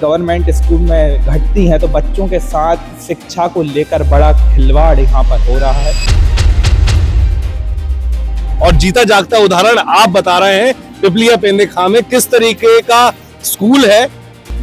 Government school में घटती हैं तो बच्चों के साथ शिक्षा को लेकर बड़ा खिलवाड़ यहाँ पर हो रहा है। और जीता जागता उदाहरण आप बता रहे हैं पिपलिया पेंदे खां में किस तरीके का स्कूल है,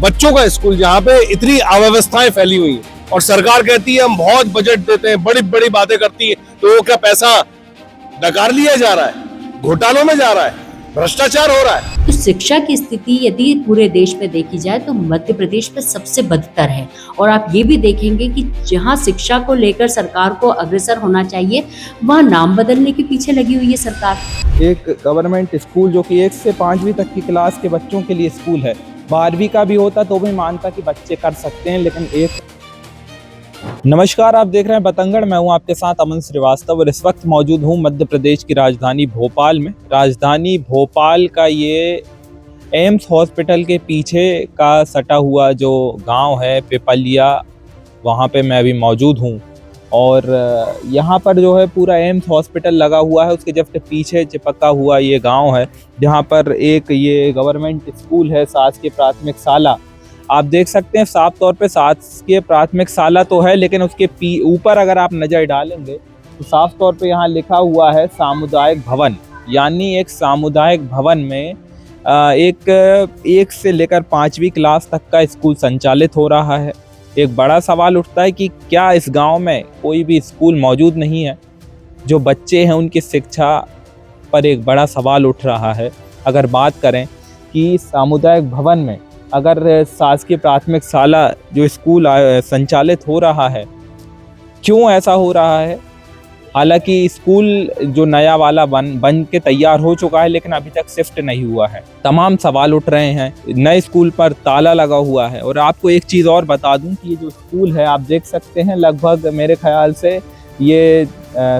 बच्चों का स्कूल, जहाँ पे इतनी अव्यवस्थाएं फैली हुई हैं और सरकार कहती है हम बहुत बजट देते हैं, बड़ी बड़ी बातें करती है, तो वो क्या पैसा नकार लिया जा रहा है, घोटालों में जा रहा है, भ्रष्टाचार हो रहा है। तो शिक्षा की स्थिति यदि पूरे देश में देखी जाए तो मध्य प्रदेश में सबसे बदतर है। और आप ये भी देखेंगे कि जहां शिक्षा को लेकर सरकार को अग्रसर होना चाहिए, वहां नाम बदलने के पीछे लगी हुई है सरकार। एक गवर्नमेंट स्कूल जो कि 1 से 5वीं तक की क्लास के बच्चों के लिए स्कूल है, 12वीं का भी होता तो भी मानता कि बच्चे कर सकते हैं, लेकिन नमस्कार, आप देख रहे हैं बतंगड़। मैं हूं आपके साथ अमन श्रीवास्तव और इस वक्त मौजूद हूं मध्य प्रदेश की राजधानी भोपाल में। राजधानी भोपाल का ये एम्स हॉस्पिटल के पीछे का सटा हुआ जो गांव है पिपलिया, वहां पे मैं अभी मौजूद हूं। और यहाँ पर जो है पूरा एम्स हॉस्पिटल लगा हुआ है, उसके जस्ट पीछे चिपका हुआ ये गांव है जहाँ पर एक ये गवर्नमेंट स्कूल है, शासकीय प्राथमिक शाला। आप देख सकते हैं साफ तौर पे शासकीय प्राथमिक शाला तो है, लेकिन उसके ऊपर अगर आप नज़र डालेंगे तो साफ तौर पे यहाँ लिखा हुआ है सामुदायिक भवन। यानी एक सामुदायिक भवन में एक से लेकर 5वीं क्लास तक का स्कूल संचालित हो रहा है। एक बड़ा सवाल उठता है कि क्या इस गांव में कोई भी स्कूल मौजूद नहीं है? जो बच्चे हैं उनकी शिक्षा पर एक बड़ा सवाल उठ रहा है। अगर बात करें कि सामुदायिक भवन में अगर शासकीय प्राथमिक शाला जो स्कूल संचालित हो रहा है, क्यों ऐसा हो रहा है? हालांकि स्कूल जो नया वाला बन के तैयार हो चुका है, लेकिन अभी तक शिफ्ट नहीं हुआ है। तमाम सवाल उठ रहे हैं। नए स्कूल पर ताला लगा हुआ है। और आपको एक चीज़ और बता दूं कि ये जो स्कूल है आप देख सकते हैं, लगभग मेरे ख्याल से ये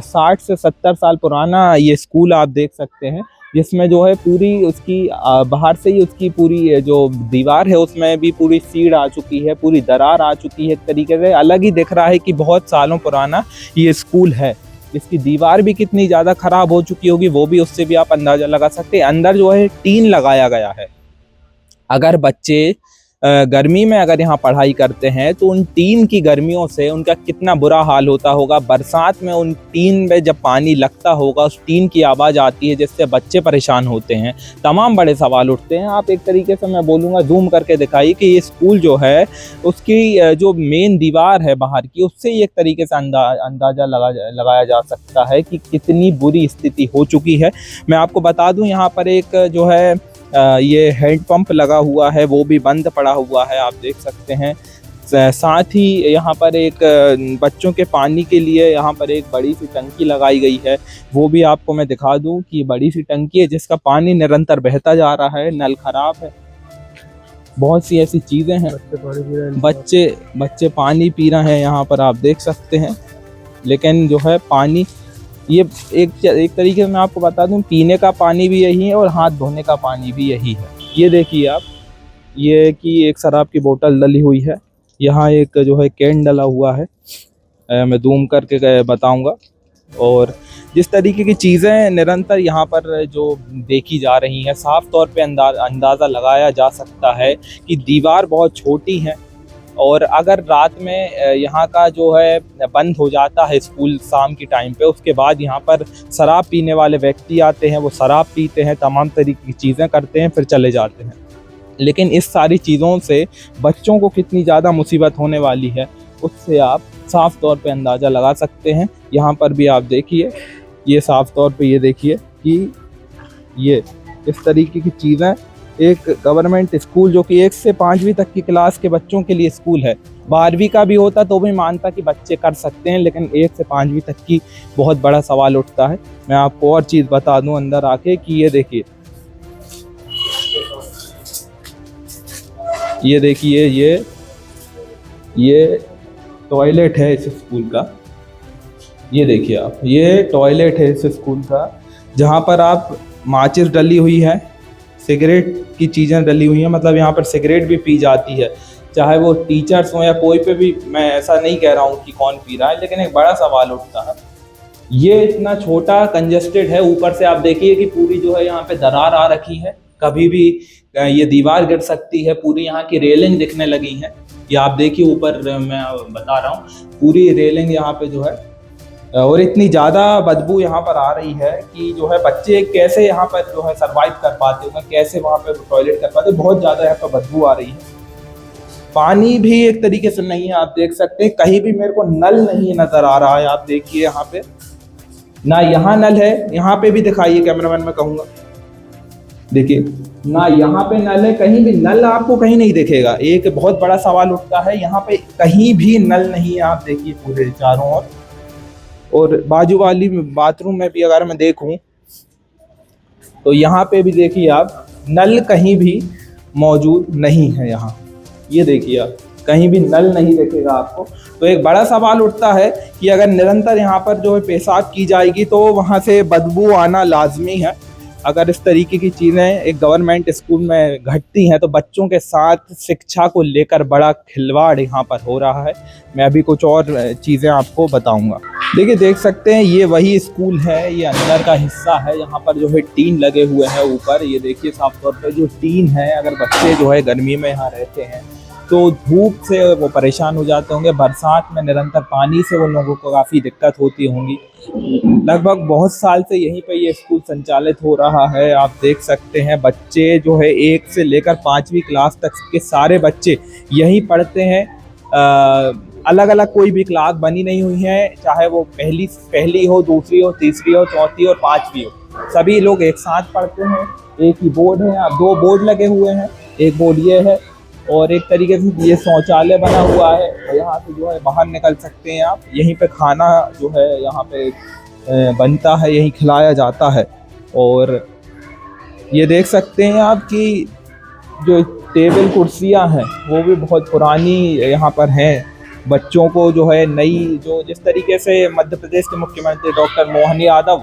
60 से 70 साल पुराना ये स्कूल आप देख सकते हैं, जिसमें जो है पूरी उसकी बाहर से ही उसकी पूरी जो दीवार है उसमें भी पूरी सीड़ आ चुकी है, पूरी दरार आ चुकी है। एक तरीके से अलग ही दिख रहा है कि बहुत सालों पुराना ये स्कूल है। इसकी दीवार भी कितनी ज़्यादा ख़राब हो चुकी होगी वो भी उससे भी आप अंदाज़ा लगा सकते हैं। अंदर जो है टीन लगाया गया है। अगर बच्चे गर्मी में अगर यहाँ पढ़ाई करते हैं तो उन टीन की गर्मियों से उनका कितना बुरा हाल होता होगा। बरसात में उन टीन में जब पानी लगता होगा, उस टीन की आवाज़ आती है जिससे बच्चे परेशान होते हैं। तमाम बड़े सवाल उठते हैं। आप एक तरीके से मैं बोलूँगा जूम करके दिखाइए कि ये स्कूल जो है उसकी जो मेन दीवार है बाहर की, उससे ही एक तरीके से अंदाज़ा लगाया जा सकता है कि कितनी बुरी स्थिति हो चुकी है। मैं आपको बता दूँ यहाँ पर एक जो है ये हैंडपंप लगा हुआ है, वो भी बंद पड़ा हुआ है, आप देख सकते हैं। साथ ही यहाँ पर एक बच्चों के पानी के लिए यहाँ पर एक बड़ी सी टंकी लगाई गई है, वो भी आपको मैं दिखा दूँ कि बड़ी सी टंकी है जिसका पानी निरंतर बहता जा रहा है। नल खराब है, बहुत सी ऐसी चीज़ें हैं। बच्चे पानी पी रहे हैं यहाँ पर, आप देख सकते हैं। लेकिन जो है पानी ये एक तरीके से मैं आपको बता दूं, पीने का पानी भी यही है और हाथ धोने का पानी भी यही है। ये देखिए आप, ये कि एक शराब की बोतल डली हुई है, यहाँ एक जो है कैन डला हुआ है। मैं जूम करके बताऊंगा। और जिस तरीके की चीज़ें निरंतर यहाँ पर जो देखी जा रही हैं, साफ तौर पे अंदाज़ा लगाया जा सकता है कि दीवार बहुत छोटी है। और अगर रात में यहाँ का जो है बंद हो जाता है स्कूल शाम की टाइम पे, उसके बाद यहाँ पर शराब पीने वाले व्यक्ति आते हैं, वो शराब पीते हैं, तमाम तरीके की चीज़ें करते हैं, फिर चले जाते हैं। लेकिन इस सारी चीज़ों से बच्चों को कितनी ज़्यादा मुसीबत होने वाली है, उससे आप साफ़ तौर पे अंदाज़ा लगा सकते हैं। यहाँ पर भी आप देखिए, ये साफ़ तौर पे ये देखिए कि ये इस तरीके की चीज़ें। एक गवर्नमेंट स्कूल जो कि 1 से 5वीं तक की क्लास के बच्चों के लिए स्कूल है, 12वीं का भी होता तो भी मानता कि बच्चे कर सकते हैं, लेकिन 1 से 5वीं तक की बहुत बड़ा सवाल उठता है। मैं आपको और चीज़ बता दूं अंदर आके कि ये देखिए, ये टॉयलेट है इस स्कूल का। ये देखिए आप, ये टॉयलेट है इस स्कूल का, जहाँ पर आप माचिस डली हुई है, सिगरेट की चीज़ें डली हुई हैं। मतलब यहाँ पर सिगरेट भी पी जाती है, चाहे वो टीचर्स हों या कोई पे भी। मैं ऐसा नहीं कह रहा हूँ कि कौन पी रहा है, लेकिन एक बड़ा सवाल उठता है। ये इतना छोटा कंजेस्टेड है, ऊपर से आप देखिए कि पूरी जो है यहाँ पे दरार आ रखी है। कभी भी ये दीवार गिर सकती है, पूरी यहाँ की रेलिंग दिखने लगी है। ये आप देखिए ऊपर मैं बता रहा हूँ, पूरी रेलिंग यहाँ पे जो है, और इतनी ज़्यादा बदबू यहाँ पर आ रही है कि जो है बच्चे कैसे यहाँ पर जो है सरवाइव कर पाते होंगे, कैसे वहाँ पे टॉयलेट कर पाते, बहुत ज़्यादा यहाँ पर बदबू आ रही है। पानी भी एक तरीके से नहीं है, आप देख सकते हैं, कहीं भी मेरे को नल नहीं नज़र आ रहा है। आप देखिए यहाँ पे ना यहाँ नल है, यहाँ पे भी दिखाइए कैमरामैन, मैं कहूँगा देखिए ना यहाँ पे नल है, कहीं भी नल आपको कहीं नहीं दिखेगा। एक बहुत बड़ा सवाल उठता है, यहाँ पे कहीं भी नल नहीं है। आप देखिए पूरे चारों ओर, और बाजू वाली बाथरूम में भी अगर मैं देखूं तो यहाँ पे भी देखिए आप, नल कहीं भी मौजूद नहीं है। यहाँ ये देखिए आप, कहीं भी नल नहीं दिखेगा आपको। तो एक बड़ा सवाल उठता है कि अगर निरंतर यहाँ पर जो है पेशाब की जाएगी तो वहाँ से बदबू आना लाजमी है। अगर इस तरीके की चीज़ें एक गवर्नमेंट स्कूल में घटती हैं तो बच्चों के साथ शिक्षा को लेकर बड़ा खिलवाड़ यहाँ पर हो रहा है। मैं अभी कुछ और चीज़ें आपको बताऊंगा। देखिए देख सकते हैं, ये वही स्कूल है, ये अंदर का हिस्सा है। यहाँ पर जो है टीन लगे हुए हैं ऊपर, ये देखिए साफ तौर पर जो टीन है। अगर बच्चे जो है गर्मी में यहाँ रहते हैं तो धूप से वो परेशान हो जाते होंगे, बरसात में निरंतर पानी से वो लोगों को काफ़ी दिक्कत होती होंगी। लगभग बहुत साल से यहीं पे ये स्कूल संचालित हो रहा है। आप देख सकते हैं बच्चे जो है 1 से लेकर 5वीं क्लास तक के सारे बच्चे यहीं पढ़ते हैं। अलग अलग कोई भी क्लास बनी नहीं हुई है, चाहे वो पहली हो, दूसरी हो, तीसरी हो, चौथी और 5वीं हो, सभी लोग एक साथ पढ़ते हैं। एक ही बोर्ड है, 2 बोर्ड लगे हुए हैं, एक बोर्ड ये है और एक तरीके से ये शौचालय बना हुआ है। यहाँ से जो है बाहर निकल सकते हैं आप। यहीं पे खाना जो है यहाँ पे बनता है, यहीं खिलाया जाता है। और ये देख सकते हैं आप कि जो टेबल कुर्सियाँ हैं वो भी बहुत पुरानी यहाँ पर हैं। बच्चों को जो है नई, जो जिस तरीके से मध्य प्रदेश के मुख्यमंत्री डॉक्टर मोहन यादव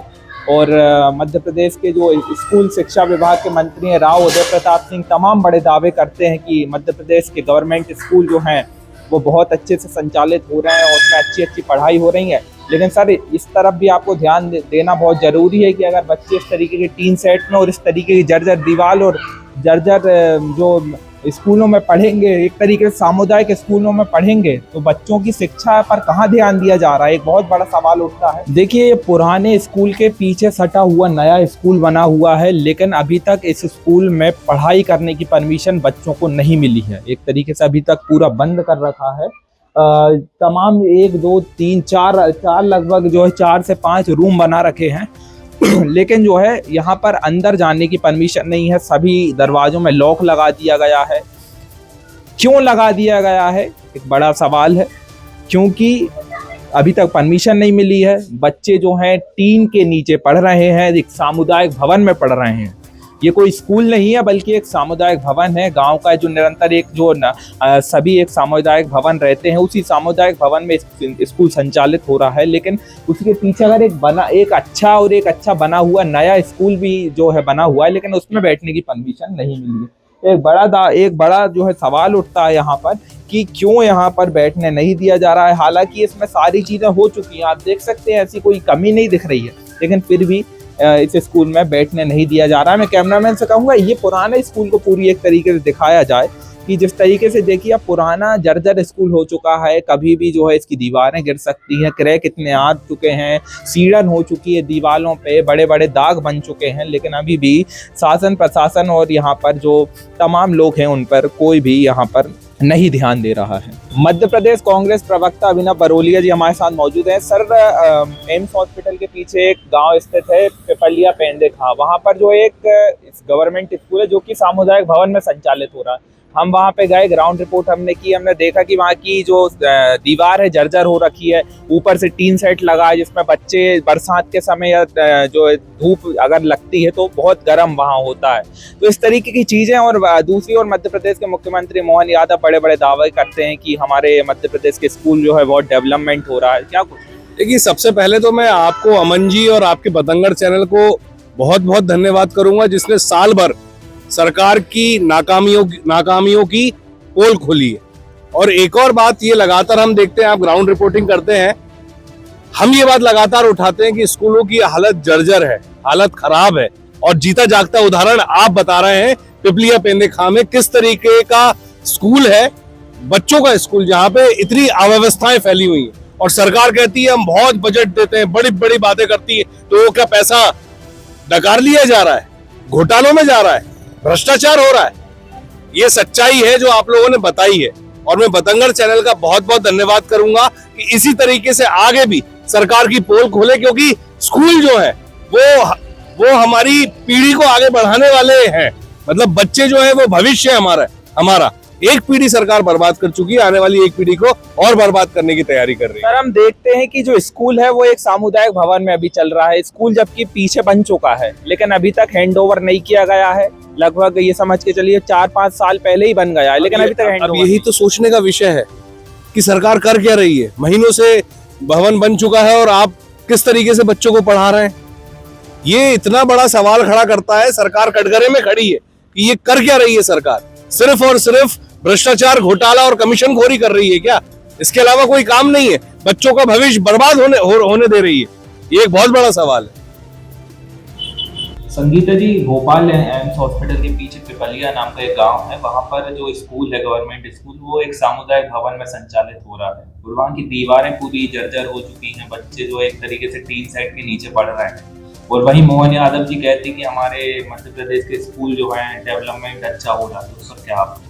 और मध्य प्रदेश के जो स्कूल शिक्षा विभाग के मंत्री हैं राव उदय प्रताप सिंह तमाम बड़े दावे करते हैं कि मध्य प्रदेश के गवर्नमेंट स्कूल जो हैं वो बहुत अच्छे से संचालित हो रहे हैं और उसमें अच्छी अच्छी पढ़ाई हो रही है। लेकिन सर इस तरफ भी आपको ध्यान देना बहुत ज़रूरी है कि अगर बच्चे इस तरीके के टीन सेट में और इस तरीके की जर्जर दीवार और जर्जर जो स्कूलों में पढ़ेंगे, एक तरीके से सामुदायिक स्कूलों में पढ़ेंगे, तो बच्चों की शिक्षा पर कहाँ ध्यान दिया जा रहा है, एक बहुत बड़ा सवाल उठता है। देखिए ये पुराने स्कूल के पीछे सटा हुआ नया स्कूल बना हुआ है, लेकिन अभी तक इस स्कूल में पढ़ाई करने की परमिशन बच्चों को नहीं मिली है। एक तरीके से अभी तक पूरा बंद कर रखा है। तमाम 1 2 3 4 लगभग जो है 4 से 5 रूम बना रखे हैं लेकिन जो है यहाँ पर अंदर जाने की परमिशन नहीं है। सभी दरवाजों में लॉक लगा दिया गया है। क्यों लगा दिया गया है, एक बड़ा सवाल है, क्योंकि अभी तक परमिशन नहीं मिली है। बच्चे जो हैं टीन के नीचे पढ़ रहे हैं, एक सामुदायिक भवन में पढ़ रहे हैं। ये कोई स्कूल नहीं है बल्कि एक सामुदायिक भवन है। गांव का जो निरंतर एक जो सभी एक सामुदायिक भवन रहते हैं, उसी सामुदायिक भवन में स्कूल संचालित हो रहा है। लेकिन उसके पीछे अगर एक अच्छा बना हुआ नया स्कूल भी जो है बना हुआ है, लेकिन उसमें बैठने की परमिशन नहीं मिली है। एक बड़ा जो है सवाल उठता है यहाँ पर कि क्यों यहाँ पर बैठने नहीं दिया जा रहा है। हालांकि इसमें सारी चीज़ें हो चुकी हैं, आप देख सकते हैं, ऐसी कोई कमी नहीं दिख रही है, लेकिन फिर भी इस स्कूल में बैठने नहीं दिया जा रहा है। मैं कैमरामैन से कहूँगा ये पुराने स्कूल को पूरी एक तरीके से दिखाया जाए कि जिस तरीके से देखिए अब पुराना जर्जर स्कूल हो चुका है, कभी भी जो है इसकी दीवारें गिर सकती हैं, क्रैक इतने आ चुके हैं, सीढ़न हो चुकी है दीवारों पे, बड़े बड़े दाग बन चुके हैं, लेकिन अभी भी शासन प्रशासन और यहाँ पर जो तमाम लोग हैं उन पर कोई भी यहाँ पर नहीं ध्यान दे रहा है। मध्य प्रदेश कांग्रेस प्रवक्ता अभिनव बरोलिया जी हमारे साथ मौजूद हैं। सर एम्स हॉस्पिटल के पीछे एक गांव स्थित है पिपलिया पेंदेखा, वहां पर जो एक गवर्नमेंट स्कूल है जो कि सामुदायिक भवन में संचालित हो रहा है। हम वहां पे गए, ग्राउंड रिपोर्ट हमने की, हमने देखा कि वहां की जो दीवार है जर्जर हो रखी है, ऊपर से टीन सेट लगा है जिसमें बच्चे बरसात के समय या जो धूप अगर लगती है तो बहुत गर्म वहां होता है। तो इस तरीके की चीजें। और दूसरी ओर मध्य प्रदेश के मुख्यमंत्री मोहन यादव बड़े बड़े दावे करते हैं कि हमारे मध्य प्रदेश के स्कूल जो है बहुत डेवलपमेंट हो रहा है। क्या कुछ? देखिए सबसे पहले तो मैं आपको, अमन जी और आपके बतंगड़ चैनल को बहुत बहुत धन्यवाद करूंगा, जिसने साल भर सरकार की नाकामियों की पोल खोली है। और एक और बात ये लगातार हम देखते हैं, आप ग्राउंड रिपोर्टिंग करते हैं, हम ये बात लगातार उठाते हैं कि स्कूलों की हालत जर्जर है, हालत खराब है। और जीता जागता उदाहरण आप बता रहे हैं पिपलिया पेंदे खां में किस तरीके का स्कूल है, बच्चों का स्कूल, जहां पे इतनी अव्यवस्थाएं फैली हुई हैं और सरकार कहती है हम बहुत बजट देते हैं, बड़ी बड़ी बातें करती है, तो वो क्या पैसा डकार लिया जा रहा है, घोटालों में जा रहा है, भ्रष्टाचार हो रहा है। ये सच्चाई है जो आप लोगों ने बताई है और मैं बतंगड़ चैनल का बहुत बहुत धन्यवाद करूंगा कि इसी तरीके से आगे भी सरकार की पोल खोले, क्योंकि स्कूल जो है वो हमारी पीढ़ी को आगे बढ़ाने वाले हैं। मतलब बच्चे जो है वो भविष्य है हमारा। एक पीढ़ी सरकार बर्बाद कर चुकी है, आने वाली एक पीढ़ी को और बर्बाद करने की तैयारी कर रही है। सर, हम देखते हैं कि जो स्कूल है वो एक सामुदायिक भवन में अभी चल रहा है। स्कूल जबकि पीछे बन चुका है, लेकिन अभी तक हैंडओवर नहीं किया गया है। लगभग ये समझ के चलिए 4-5 साल पहले ही बन गया है, लेकिन अभी तक अब यही तो सोचने का विषय है कि सरकार कर क्या रही है। महीनों से भवन बन चुका है और आप किस तरीके से बच्चों को पढ़ा रहे हैं, ये इतना बड़ा सवाल खड़ा करता है। सरकार कटघरे में खड़ी है कि ये कर क्या रही है सरकार। सिर्फ और सिर्फ भ्रष्टाचार, घोटाला और कमीशन खोरी कर रही है क्या? इसके अलावा कोई काम नहीं है। बच्चों का भविष्य बर्बाद होने दे रही है। ये एक बहुत बड़ा सवाल है। संगीता जी, भोपाल एम्स हॉस्पिटल के पीछे पिपलिया नाम का एक गांव है। वहां पर जो स्कूल है, गवर्नमेंट स्कूल, वो एक सामुदायिक भवन में संचालित हो रहा है और वहाँ की दीवारें पूरी जर्जर हो चुकी हैं। बच्चे जो एक तरीके से टीन सेट के नीचे पढ़ रहे हैं। और वहीं मोहन यादव जी कहते हैं कि हमारे मध्य प्रदेश के स्कूल जो है डेवलपमेंट अच्छा हो रहा है। तो सर, क्या आप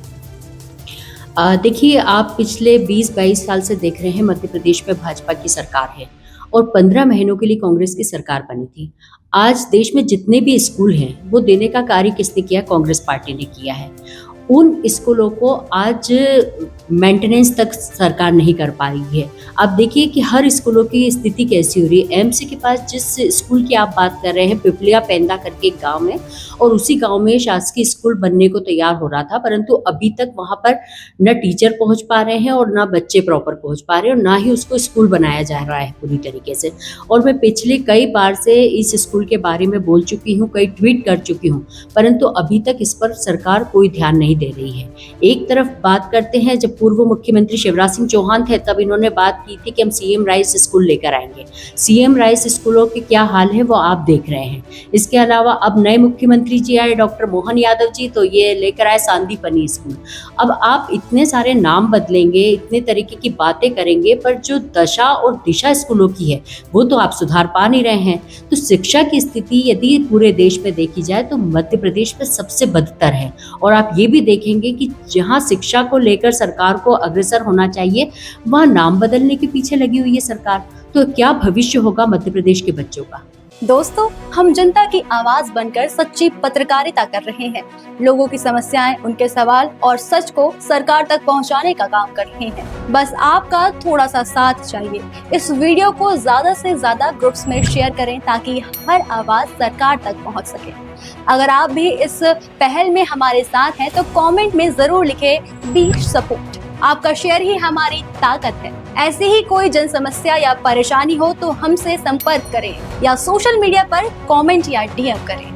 देखिए, आप पिछले 20-22 साल से देख रहे हैं मध्य प्रदेश में भाजपा की सरकार है और 15 महीनों के लिए कांग्रेस की सरकार बनी थी। आज देश में जितने भी स्कूल हैं वो देने का कार्य किसने किया? कांग्रेस पार्टी ने किया है। उन स्कूलों को आज मेंटेनेंस तक सरकार नहीं कर पा रही है। आप देखिए कि हर स्कूलों की स्थिति कैसी हो रही है। एमसी के पास जिस स्कूल की आप बात कर रहे हैं, पिपलिया पेंदा करके एक गांव है, और उसी गांव में शासकीय स्कूल बनने को तैयार हो रहा था, परंतु अभी तक वहां पर न टीचर पहुंच पा रहे हैं और न बच्चे प्रॉपर पहुंच पा रहे हैं और ना ही उसको स्कूल बनाया जा रहा है पूरी तरीके से। और मैं पिछले कई बार से इस स्कूल के बारे में बोल चुकी हूँ, कई ट्वीट कर चुकी हूँ, परंतु अभी तक इस पर सरकार कोई ध्यान नहीं दे रही है। एक तरफ बात करते हैं, जब पूर्व मुख्यमंत्री शिवराज सिंह चौहान थे तब इन्होंने बात की थी कि हम सीएम राइस स्कूल लेकर आएंगे। सीएम राइस स्कूलों के क्या हाल है वो आप देख रहे हैं। इसके अलावा अब नए मुख्यमंत्री जी आए, डॉक्टर मोहन यादव जी, तो ये लेकर आए सांदीपनी स्कूल। अब आप इतने सारे नाम बदलेंगे, इतने तरीके की बातें करेंगे, पर जो दशा और दिशा स्कूलों की है वो तो आप सुधार पा नहीं रहे हैं। तो शिक्षा की स्थिति यदि पूरे देश में देखी जाए तो मध्य प्रदेश में सबसे बदतर है। और आप ये भी देखेंगे कि जहां शिक्षा को लेकर सरकार को अग्रसर होना चाहिए, वहां नाम बदलने के पीछे लगी हुई है सरकार। तो क्या भविष्य होगा मध्य प्रदेश के बच्चों का? दोस्तों, हम जनता की आवाज बनकर सच्ची पत्रकारिता कर रहे हैं। लोगों की समस्याएं, उनके सवाल और सच को सरकार तक पहुंचाने का काम कर रहे हैं। बस आपका थोड़ा सा साथ चाहिए। इस वीडियो को ज्यादा से ज्यादा ग्रुप्स में शेयर करें ताकि हर आवाज सरकार तक पहुंच सके। अगर आप भी इस पहल में हमारे साथ हैं तो कमेंट में जरूर लिखें वी सपोर्ट। आपका शेयर ही हमारी ताकत है। ऐसी ही कोई जन समस्या या परेशानी हो तो हमसे संपर्क करें या सोशल मीडिया पर कमेंट या डीएम करें।